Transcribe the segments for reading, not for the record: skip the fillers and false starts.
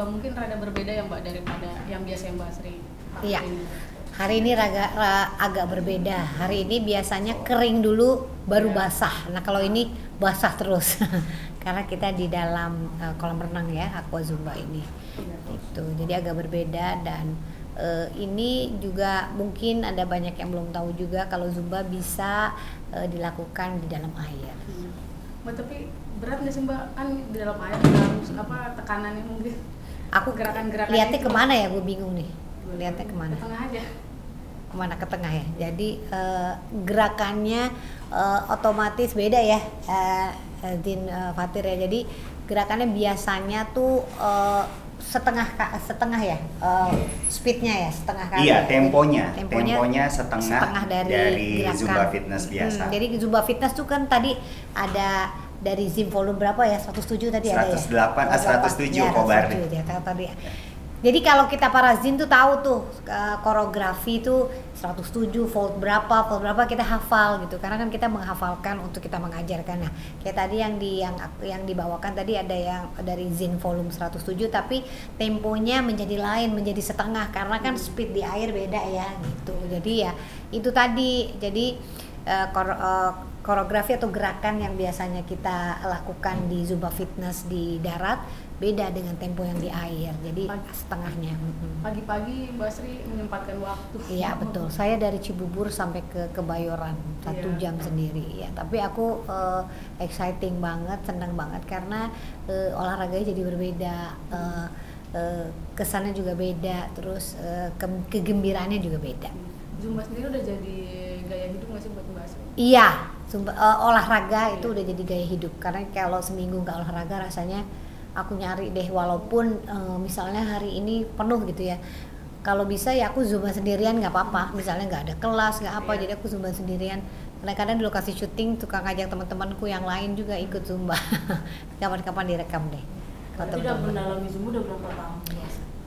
Zumba mungkin rada berbeda ya Mbak daripada yang biasa Mbak Sri pakai Iya. ini. Hari ini agak berbeda. Hari ini biasanya kering dulu baru basah. Nah kalau ini basah terus karena kita di dalam kolam renang ya, aqua zumba ini. Itu jadi agak berbeda. Dan ini juga mungkin ada banyak yang belum tahu juga kalau zumba bisa dilakukan di dalam air. Mbak, tapi berat nggak sih Mbak, kan di dalam air harus tekanannya mungkin? Aku Gerakan-gerakan lihatnya itu. kemana ya, gue bingung nih. Lihatnya kemana? Ke tengah aja. Kemana, ke tengah ya. Jadi gerakannya otomatis beda ya, Zin, Fatir ya. Jadi gerakannya biasanya tuh setengah ya, speednya ya setengah kali. Iya, ya. temponya setengah dari gerakan. Zumba Fitness biasa. Jadi Zumba Fitness tuh kan tadi ada dari Zim volume berapa ya? 107 tadi 108, ada ya? 107 ya, Kobar. 107 ya, tadi. Jadi kalau kita para Zin tuh tahu tuh koreografi tuh 107 volt berapa kita hafal gitu, karena kan kita menghafalkan untuk kita mengajarkan. Nah kayak tadi yang dibawakan tadi ada yang dari Zin volume 107 tapi temponya menjadi lain, menjadi setengah karena kan speed di air beda ya gitu. Jadi ya itu tadi, jadi koreografi atau gerakan yang biasanya kita lakukan di Zumba Fitness di darat beda dengan tempo yang di air, jadi setengahnya. Pagi-pagi Mbak Sri menyempatkan waktu. Iya betul, saya dari Cibubur sampai ke Kebayoran 1 jam sendiri ya. Tapi aku exciting banget, senang banget karena olahraganya jadi berbeda, kesannya juga beda, terus kegembiraannya juga beda. Zumba sendiri udah jadi gaya hidup nggak sih buat Mbak Sri? Iya, olahraga itu udah jadi gaya hidup, karena kalau seminggu nggak olahraga rasanya aku nyari deh, walaupun misalnya hari ini penuh gitu ya, kalau bisa ya aku zumba sendirian nggak apa-apa, misalnya nggak ada kelas nggak apa, jadi aku zumba sendirian. Kadang-kadang di lokasi syuting suka ngajak teman-temanku yang lain juga ikut zumba. Kapan-kapan direkam deh. Tidak mendalami zumba udah berapa tahun?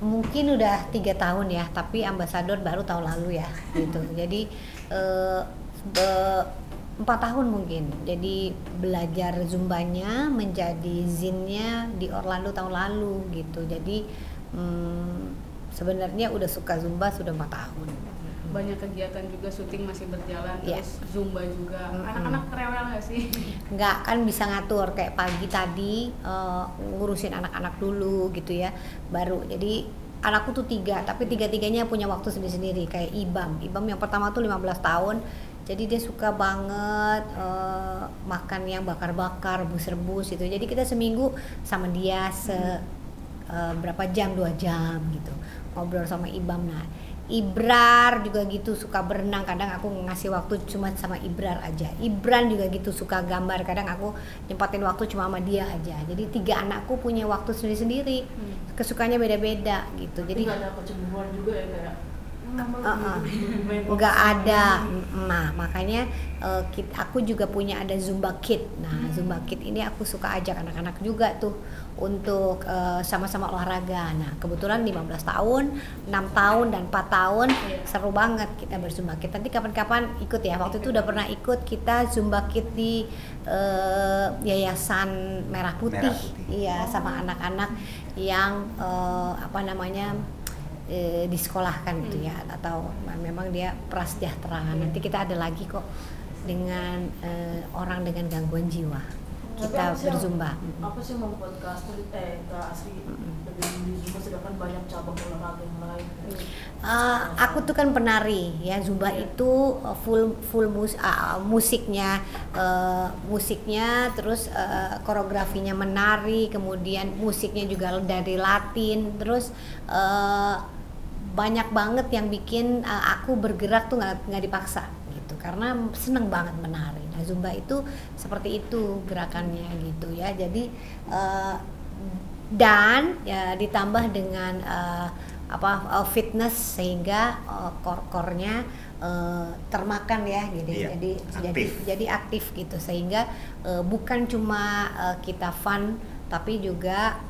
Mungkin udah 3 tahun ya, tapi ambasador baru tahun lalu ya gitu. Jadi 4 tahun mungkin, jadi belajar zumbanya menjadi zinnya di Orlando tahun lalu gitu. Jadi sebenarnya udah suka zumba sudah 4 tahun. Banyak kegiatan juga, syuting masih berjalan, terus zumba juga. Anak-anak rewel nggak sih? Nggak, kan bisa ngatur, kayak pagi tadi ngurusin anak-anak dulu gitu ya, baru. Jadi anakku tuh 3, tapi 3-tiganya punya waktu sendiri-sendiri. Kayak Ibam yang pertama tuh 15 tahun, jadi dia suka banget makan yang bakar-bakar, rebus-rebus gitu. Jadi kita seminggu sama dia berapa jam, 2 jam gitu, ngobrol sama Ibam. Nah Ibrar juga gitu, suka berenang, kadang aku ngasih waktu cuma sama Ibrar aja. Ibran juga gitu, suka gambar, kadang aku nyempatin waktu cuma sama dia aja. Jadi 3 anakku punya waktu sendiri-sendiri, kesukaannya beda-beda gitu. Jadi nggak ada kecemburuan juga ya kayak nggak ada. Nah makanya aku juga punya ada Zumba Kid. Nah Zumba Kid ini aku suka ajak anak-anak juga tuh untuk sama-sama olahraga. Nah kebetulan 15 tahun, 6 tahun dan 4 tahun seru banget kita berzumba Kid. Nanti kapan-kapan ikut ya. Waktu itu udah pernah ikut kita Zumba Kid di Yayasan Merah Putih. Iya, sama anak-anak yang disekolahkan gitu ya, atau memang dia prasejahtera. Nanti kita ada lagi kok dengan orang dengan gangguan jiwa, kita berzumba. Apa sih yang membuat Kak Asri lebih memilih zumba sedangkan banyak cabang olahraga yang lain? Aku tuh kan penari ya, zumba itu full musiknya, terus koreografinya menari, kemudian musiknya juga dari Latin, terus banyak banget yang bikin aku bergerak tuh nggak dipaksa gitu, karena seneng banget menari. Nah zumba itu seperti itu gerakannya gitu ya. Jadi dan ya ditambah dengan fitness sehingga core-nya termakan ya gitu. Iya, jadi aktif gitu, sehingga bukan cuma kita fun tapi juga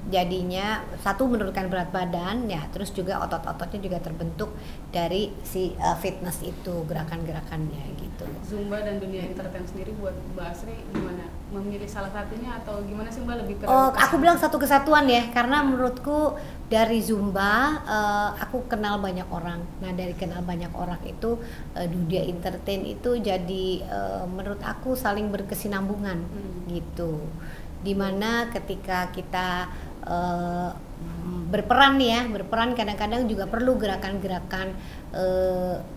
jadinya satu menurunkan berat badan ya, terus juga otot-ototnya juga terbentuk dari si fitness itu, gerakan-gerakannya gitu. Zumba dan dunia entertain sendiri buat Mbak Asri gimana? Memilih salah satunya atau gimana sih Mbak lebih ke? Oh, aku bilang satu kesatuan ya, karena menurutku dari Zumba aku kenal banyak orang. Nah, dari kenal banyak orang itu dunia entertain itu jadi menurut aku saling berkesinambungan gitu. Dimana ketika kita berperan kadang-kadang juga perlu gerakan-gerakan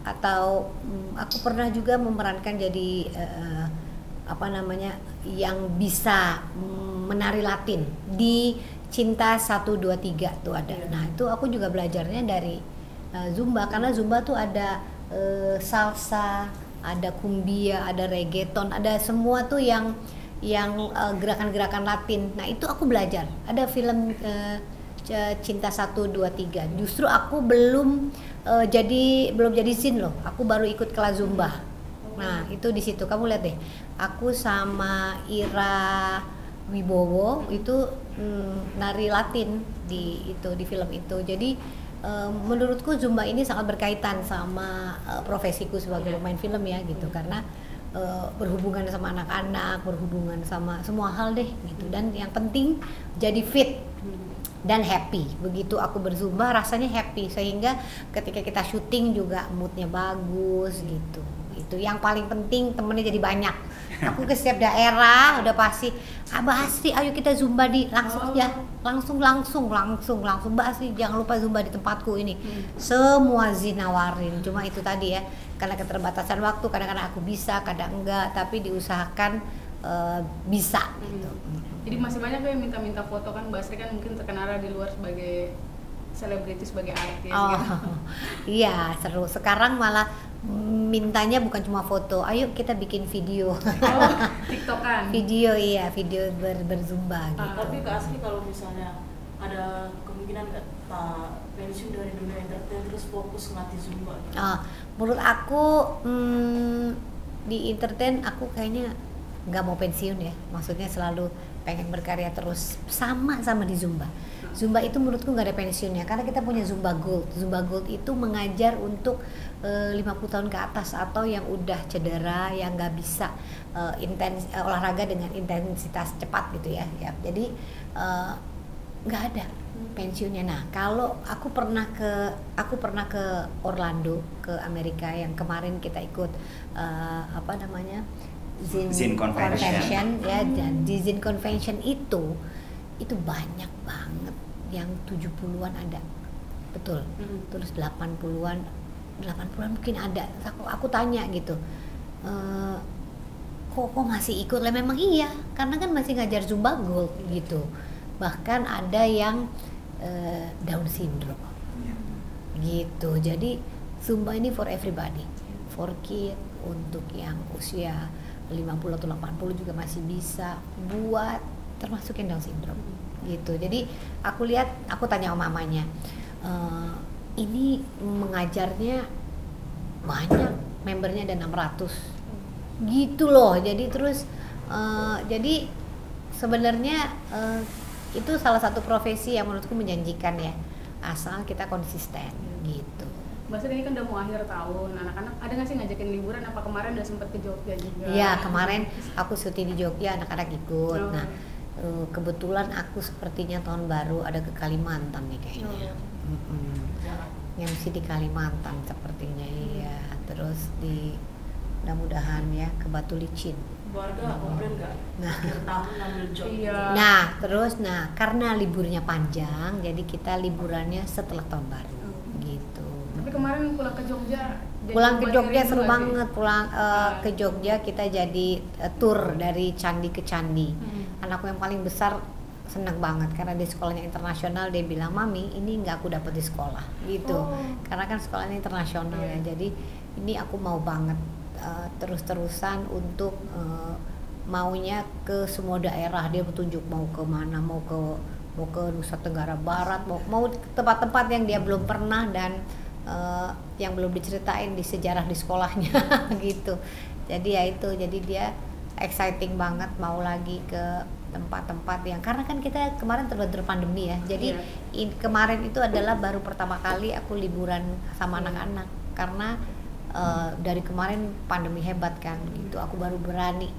atau aku pernah juga memerankan jadi yang bisa menari Latin di Cinta 123 tuh ada. Nah, itu aku juga belajarnya dari Zumba, karena Zumba tuh ada salsa, ada cumbia, ada reggaeton, ada semua tuh yang gerakan-gerakan Latin. Nah, itu aku belajar. Ada film Cinta 123. Justru aku belum jadi zin loh. Aku baru ikut kelas Zumba. Nah, itu di situ kamu lihat deh. Aku sama Ira Wibowo itu nari Latin di film itu. Jadi menurutku Zumba ini sangat berkaitan sama profesiku sebagai pemain film ya gitu, karena berhubungan sama anak-anak, berhubungan sama semua hal deh gitu. Dan yang penting jadi fit dan happy. Begitu aku berzumba rasanya happy, sehingga ketika kita syuting juga moodnya bagus gitu. Itu yang paling penting, temennya jadi banyak. Aku ke setiap daerah udah pasti Mbak Asri ayo kita zumba langsung Mbak Asri jangan lupa zumba di tempatku ini. Semua nawarin, cuma itu tadi ya, karena keterbatasan waktu, kadang-kadang aku bisa, kadang enggak, tapi diusahakan bisa gitu. Jadi masih banyak yang minta-minta foto kan, Mbak Asri kan mungkin terkenal di luar sebagai selebritis, sebagai artis gitu. Iya, seru. Sekarang malah mintanya bukan cuma foto, ayo kita bikin video. TikTokan. Video berzumba gitu. Tapi Kak Asri kalau misalnya ada kemungkinan nggak pensiun dari dunia entertain terus fokus ngelatih zumba? Menurut aku di entertain aku kayaknya nggak mau pensiun ya, maksudnya selalu pengen berkarya terus sama di Zumba. Zumba itu menurutku nggak ada pensiunnya, karena kita punya Zumba Gold. Zumba Gold itu mengajar untuk 50 tahun ke atas atau yang udah cedera, yang nggak bisa olahraga dengan intensitas cepat gitu ya. Jadi nggak ada pensiunnya. Nah, kalau aku pernah ke Orlando, ke Amerika, yang kemarin kita ikut Zin Convention ya, dan di Zin Convention itu banyak banget yang 70-an ada, betul. Terus 80-an mungkin ada. Aku tanya gitu, kok masih ikut lah? Memang iya, karena kan masih ngajar Zumba Gold gitu. Bahkan ada yang Down syndrome gitu. Jadi Zumba ini for everybody, for kid, untuk yang usia 50 atau 80 juga masih bisa, buat termasuk yang Down syndrome gitu. Jadi aku tanya sama mamanya, ini mengajarnya banyak, membernya ada 600 gitu loh. Jadi terus jadi sebenarnya itu salah satu profesi yang menurutku menjanjikan ya, asal kita konsisten gitu. Mbak Asri ini kan udah mau akhir tahun, anak-anak ada nggak sih ngajakin liburan? Apa kemarin udah sempat ke Jogja juga? Iya, kemarin aku syuting di Jogja, anak-anak ikut. Nah, kebetulan aku sepertinya tahun baru ada ke Kalimantan nih kayaknya. Yang di Kalimantan sepertinya, iya. Terus mudah-mudahan ya ke Batu Licin. Keluarga komplain nggak? Akhir tahun ambil job. Nah, karena liburnya panjang, jadi kita liburannya setelah tahun baru gitu. Tapi kemarin pulang ke Jogja seru banget. Ke Jogja kita jadi tour dari candi ke candi. Anakku yang paling besar senang banget karena di sekolahnya internasional. Dia bilang, mami ini nggak aku dapat di sekolah gitu. Karena kan sekolahnya internasional ya. Jadi ini aku mau banget terus-terusan untuk maunya ke semua daerah. Dia petunjuk mau ke mana, mau ke Nusa Tenggara Barat, mau tempat-tempat yang dia belum pernah dan yang belum diceritain di sejarah di sekolahnya gitu. Jadi ya itu, jadi dia exciting banget mau lagi ke tempat-tempat yang karena kan kita kemarin terbentur pandemi ya, jadi Iya. kemarin itu adalah baru pertama kali aku liburan sama anak-anak karena dari kemarin pandemi hebat kan gitu, aku baru berani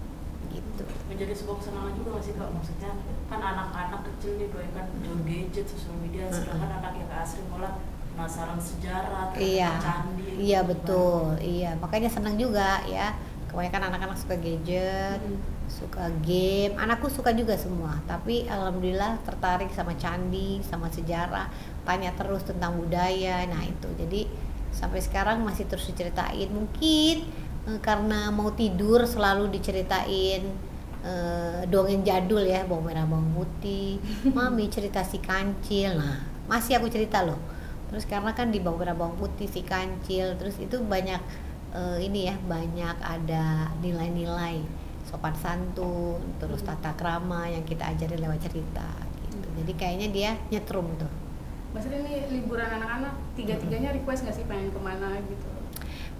gitu. Menjadi sebuah kesenangan juga masih Kak, maksudnya kan anak-anak kecil nih doyan jual gadget, sosial media, sedangkan anak yang Kak Asri malah penasaran sejarah, Iya, candi. iya betul, iya makanya senang juga ya. Kebanyakan anak-anak suka gadget, suka game. Anakku suka juga semua, tapi alhamdulillah tertarik sama candi, sama sejarah, tanya terus tentang budaya. Nah itu, jadi sampai sekarang masih terus diceritain. Mungkin karena mau tidur selalu diceritain dongeng jadul ya, bawang merah bawang putih. Mami cerita si kancil. Nah masih aku cerita loh. Terus karena kan di bawang merah bawang putih si kancil, terus itu banyak ini ya, banyak ada nilai-nilai sopan santun, terus tata krama yang kita ajarin lewat cerita gitu. Jadi kayaknya dia nyetrum tuh. Mbak Sri, ini liburan anak-anak tiga-tiganya request nggak sih pengen kemana gitu?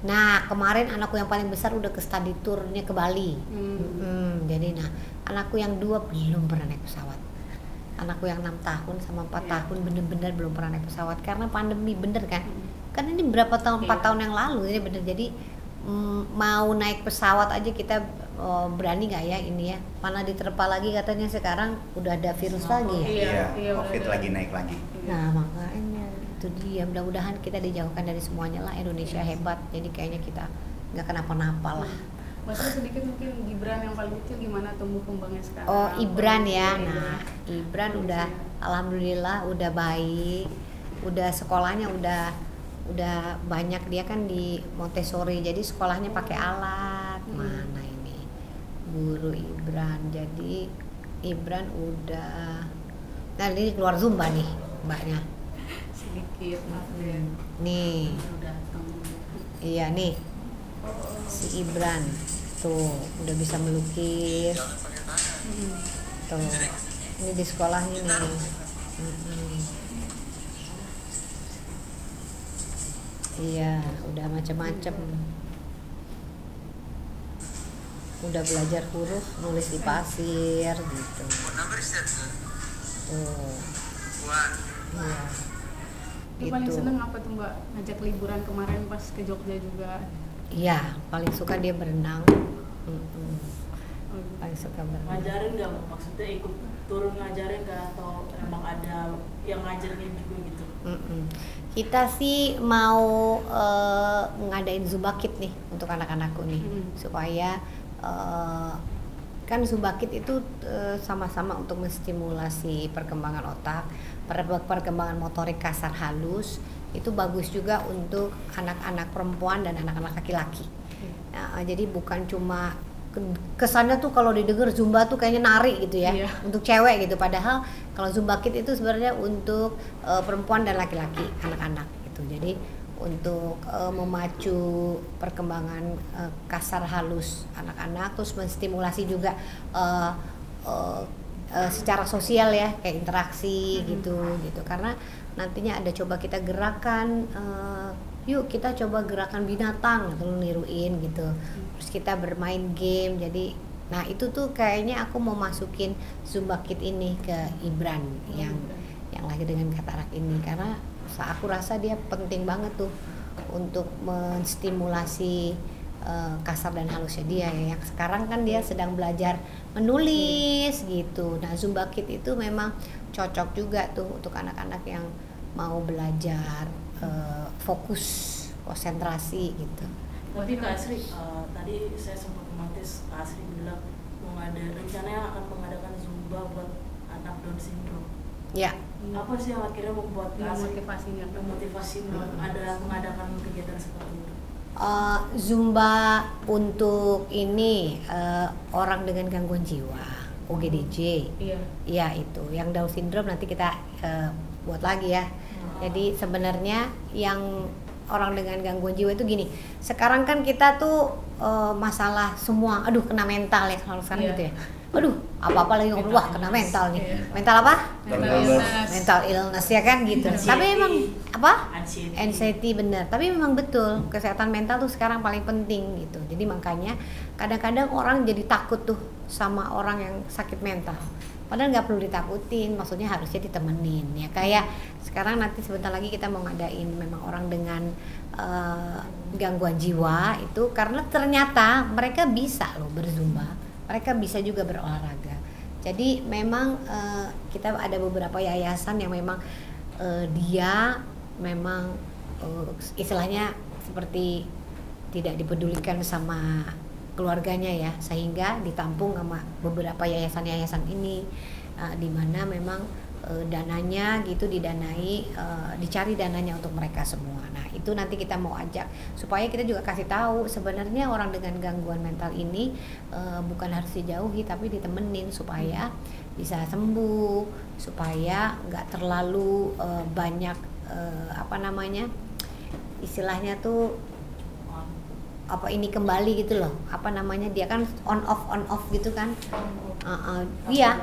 Nah kemarin anakku yang paling besar udah ke study tournya ke Bali. Jadi nah anakku yang 2 belum pernah naik pesawat. Anakku yang 6 tahun sama 4 tahun bener-bener belum pernah naik pesawat karena pandemi, bener kan? Kan ini berapa tahun, 4 tahun yang lalu ini bener. Jadi mau naik pesawat aja kita berani nggak ya ini ya, mana diterpa lagi katanya sekarang udah ada virus lagi ya. Iya, COVID udah. lagi naik lagi. Nah makanya itu dia, mudah-mudahan kita dijauhkan dari semuanya lah. Indonesia hebat, jadi kayaknya kita nggak kenapa-napa lah. Maksudnya sedikit mungkin Gibran yang paling kecil gimana tumbuh kembangnya sekarang? Oh Ibran ya, Iya, nah Ibran udah alhamdulillah udah baik, udah sekolahnya udah banyak, dia kan di Montessori jadi sekolahnya pakai alat. Mana ini guru Ibran, jadi Ibran udah, nah ini keluar Zumba nih mbaknya sedikit maaf ya. nih, Udah iya nih si Ibran tuh udah bisa melukis tuh, ini di sekolahnya nih. Iya, udah macam-macam. Udah belajar huruf, nulis di pasir gitu. Tuh. Iya. Ini paling Gitu. seneng apa tuh Mbak? Ngajak liburan kemarin pas ke Jogja juga. Iya, paling suka dia berenang. Oh, Paling suka berenang. Ngajarin nggak, maksudnya ikut turun ngajarin nggak, atau emang ada yang ngajarin juga gitu? Kita sih mau ngadain Zumba Kit nih untuk anak-anakku nih, supaya kan Zumba Kit itu sama-sama untuk menstimulasi perkembangan otak, perkembangan motorik kasar halus. Itu bagus juga untuk anak-anak perempuan dan anak-anak laki-laki. Nah, jadi bukan cuma kesannya tuh kalau didengar Zumba tuh kayaknya nari gitu ya, untuk cewek gitu. Padahal kalau Zumba Kit itu sebenarnya untuk perempuan dan laki-laki, anak-anak gitu. Jadi untuk memacu perkembangan kasar halus anak-anak, terus menstimulasi juga secara sosial ya, kayak interaksi gitu. Karena nantinya ada coba kita gerakan, yuk kita coba gerakan binatang atau niruin gitu. Terus kita bermain game. Jadi nah itu tuh kayaknya aku mau masukin Zumba Kit ini ke Ibran yang lagi dengan katarak ini, karena aku rasa dia penting banget tuh untuk menstimulasi kasar dan halusnya dia ya. Yang sekarang kan dia sedang belajar menulis gitu. Nah Zumba Kit itu memang cocok juga tuh untuk anak-anak yang mau belajar fokus, konsentrasi gitu. Tapi Kak Asri, tadi saya sempat notice Kak Asri bilang mau ada rencananya akan mengadakan Zumba buat anak Down syndrome. Ya. Apa sih yang akhirnya membuat Kak Asri motivasi ada mengadakan kegiatan seperti itu? Zumba untuk ini orang dengan gangguan jiwa, OGDJ. Iya itu. Yang Down syndrome nanti kita buat lagi ya. Jadi sebenarnya yang orang dengan gangguan jiwa itu gini. Sekarang kan kita tuh masalah semua, aduh kena mental ya kalau sekarang gitu ya. aduh apa-apa lagi ngobrol, wah kena mental nih. Mental apa? Mental illness ya kan gitu. Tapi emang apa? Anxiety bener. Tapi memang betul kesehatan mental tuh sekarang paling penting gitu. Jadi makanya kadang-kadang orang jadi takut tuh sama orang yang sakit mental. Padahal nggak perlu ditakutin, maksudnya harusnya ditemenin ya. Kayak sekarang nanti sebentar lagi kita mau ngadain memang orang dengan gangguan jiwa itu, karena ternyata mereka bisa loh berzumba, mereka bisa juga berolahraga. Jadi memang kita ada beberapa yayasan yang memang dia memang istilahnya seperti tidak dipedulikan sama keluarganya ya, sehingga ditampung sama beberapa yayasan-yayasan ini di mana memang dananya gitu didanai, dicari dananya untuk mereka semua. Nah itu nanti kita mau ajak supaya kita juga kasih tahu sebenarnya orang dengan gangguan mental ini bukan harus dijauhi tapi ditemenin supaya bisa sembuh, supaya nggak terlalu banyak apa namanya istilahnya tuh apa ini kembali gitu loh, apa namanya dia kan on off gitu kan, iya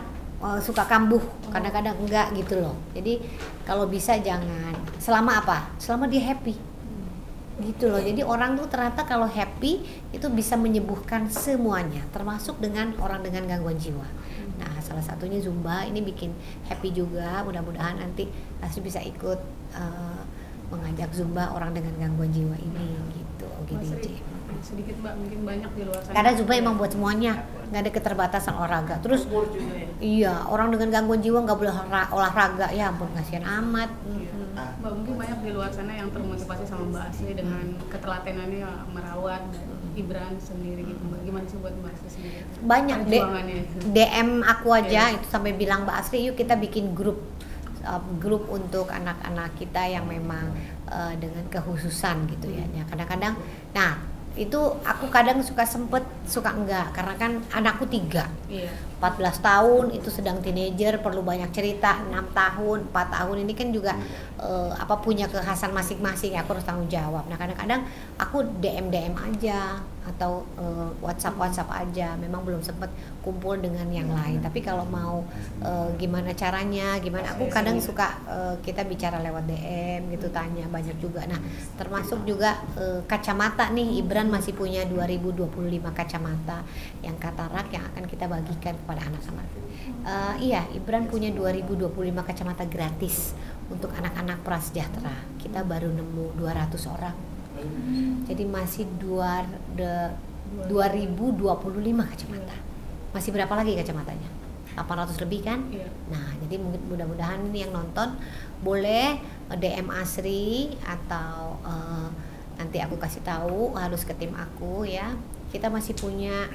suka kambuh kadang-kadang enggak gitu loh. Jadi kalau bisa jangan, selama apa, selama dia happy gitu loh. Jadi orang tuh ternyata kalau happy itu bisa menyembuhkan semuanya, termasuk dengan orang dengan gangguan jiwa. Nah salah satunya Zumba ini bikin happy juga. Mudah-mudahan nanti Asri bisa ikut mengajak Zumba orang dengan gangguan jiwa ini gitu. OGDJ sedikit Mbak, mungkin banyak di luar sana. Karena Zumba emang buat semuanya, nggak ada keterbatasan olahraga. Terus Umur juga ya. iya, orang dengan gangguan jiwa nggak boleh olahraga, ya ampun kasihan amat. Mbak, mungkin banyak di luar sana yang termotivasi sama Mbak Asri dengan ketelatenannya merawat Ibran sendiri gitu Mbak. Gimana sih buat Mbak Asri sendiri? Banyak perjuangannya? DM aku aja itu sampai bilang Mbak Asri yuk kita bikin grup untuk anak-anak kita yang memang dengan kehususan gitu ya. Kadang-kadang, nah itu aku kadang suka sempet suka enggak, karena kan anakku 3, 14 tahun itu sedang teenager, perlu banyak cerita. 6 tahun, 4 tahun ini kan juga apa punya kekhasan masing-masing, aku harus tanggung jawab. Nah kadang-kadang aku DM aja atau WhatsApp aja, memang belum sempet kumpul dengan yang lain. Tapi kalau mau gimana caranya, gimana, aku kadang suka kita bicara lewat DM gitu, tanya banyak juga. Nah termasuk juga kacamata nih, Ibran masih punya 2025 kacamata yang katarak yang akan kita bagikan kepada anak-anak. Iya, Ibran punya 2025 kacamata gratis untuk anak-anak prasejahtera. Kita baru nemu 200 orang. Jadi masih 2025 kacamata. Masih berapa lagi kacamatanya? 800 lebih kan? Iya. Nah, jadi mudah-mudahan ini yang nonton boleh DM Asri atau nanti aku kasih tahu harus ke tim aku ya. Kita masih punya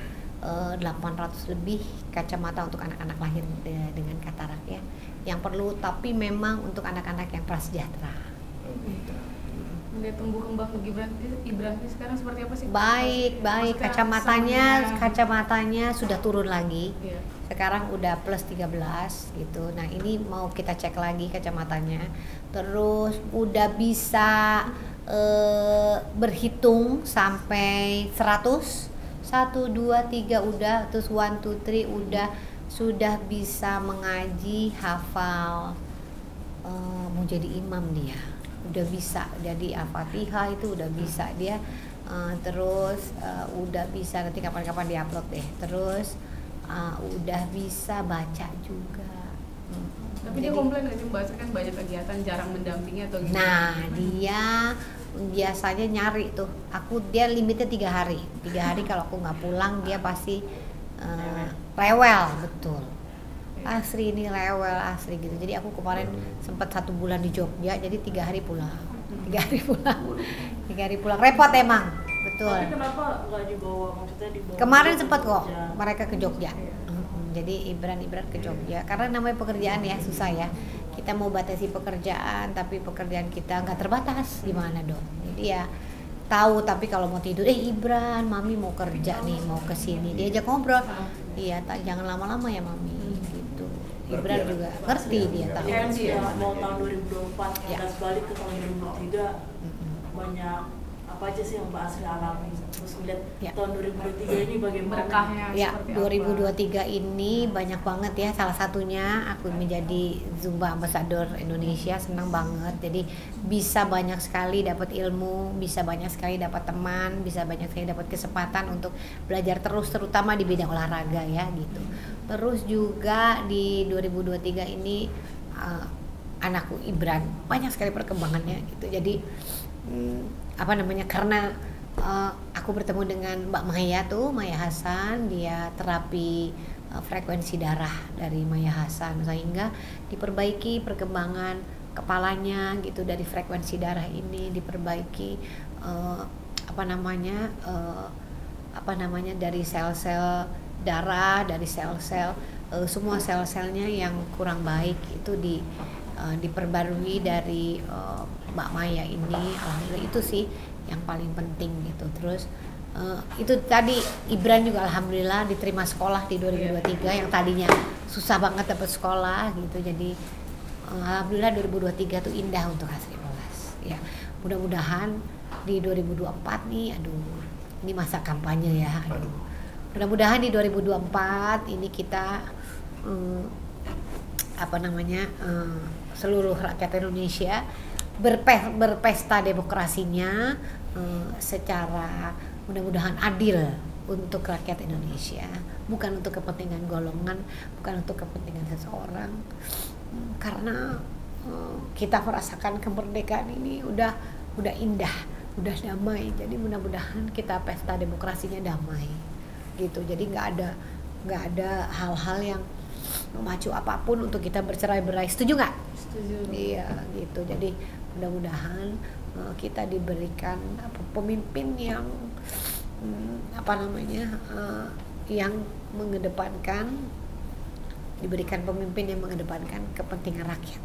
800 lebih kacamata untuk anak-anak lahir dengan katarak ya. Yang perlu, tapi memang untuk anak-anak yang prasejahtera. Melihat tumbuh kembang Ibran sekarang seperti apa sih? Baik, kacamatanya sudah turun lagi. Iya. Sekarang udah plus 13 gitu. Nah, ini mau kita cek lagi kacamatanya. Terus udah bisa berhitung sampai 100. 1 2 3 udah, terus 1 2 3 udah, sudah bisa mengaji, hafal, mau jadi imam dia. Udah bisa jadi Al-Fatihah itu udah bisa dia, terus udah bisa, nanti kapan-kapan diupload deh. Terus udah bisa baca juga. Tapi dia komplain nggak sih Mbak Asri kan banyak kegiatan jarang mendampingi atau gimana? Nah dia biasanya nyari tuh, dia limitnya 3 hari. 3 hari kalau aku nggak pulang dia pasti rewel, betul. Asri ini rewel Asri gitu. Jadi aku kemarin sempat 1 bulan di Jogja, jadi 3 hari pulang. 3 hari pulang. 3 hari pulang. Repot emang, betul. Tapi kenapa nggak dibawa, maksudnya dibawa? Kemarin sempat kok mereka ke Jogja. Jadi Ibran ke Jogja. Karena namanya pekerjaan ya susah ya. Kita mau batasi pekerjaan, tapi pekerjaan kita nggak terbatas, gimana dong? Jadi ya tahu, tapi kalau mau tidur, Ibran, mami mau kerja nih, mau kesini, diajak ngobrol. Iya, jangan lama-lama ya mami. Ibran juga ngerti dia tahu. Kan dia mau tahun 2024 ya. Balik ke tahun 2003 banyak apa aja sih yang Mbak Asri alami, terus melihat Ya. tahun 2023 ini bagaimana? Berkahnya Ya, seperti 2023 ini banyak banget ya. Salah satunya aku menjadi Zumba Ambassador Indonesia, senang banget. Jadi bisa banyak sekali dapat ilmu, bisa banyak sekali dapat teman, bisa banyak sekali dapat kesempatan untuk belajar terus, terutama di bidang olahraga ya gitu. Terus juga di 2023 ini anakku Ibran banyak sekali perkembangannya gitu. Jadi karena aku bertemu dengan Mbak Maya Maya Hasan, dia terapi frekuensi darah dari Maya Hasan, sehingga diperbaiki perkembangan kepalanya gitu, dari frekuensi darah ini diperbaiki dari sel-sel darah, dari sel-sel semua sel-selnya yang kurang baik itu diperbarui dari Mbak Maya ini. Alhamdulillah itu sih yang paling penting gitu. Terus itu tadi Ibran juga alhamdulillah diterima sekolah di 2023 yang tadinya susah banget dapat sekolah gitu. Jadi alhamdulillah 2023 tuh indah untuk Asri Welas ya. Mudah-mudahan di 2024 nih, ini masa kampanye ya. Mudah-mudahan di 2024 ini kita seluruh rakyat Indonesia berpesta demokrasinya secara mudah-mudahan adil untuk rakyat Indonesia, bukan untuk kepentingan golongan, bukan untuk kepentingan seseorang, karena kita merasakan kemerdekaan ini udah indah, udah damai. Jadi mudah-mudahan kita pesta demokrasinya damai gitu. Jadi nggak ada hal-hal yang memacu apapun untuk kita bercerai-berai. Setuju nggak? Setuju. Iya gitu. Jadi mudah-mudahan kita diberikan pemimpin yang yang mengedepankan, diberikan pemimpin yang mengedepankan kepentingan rakyat.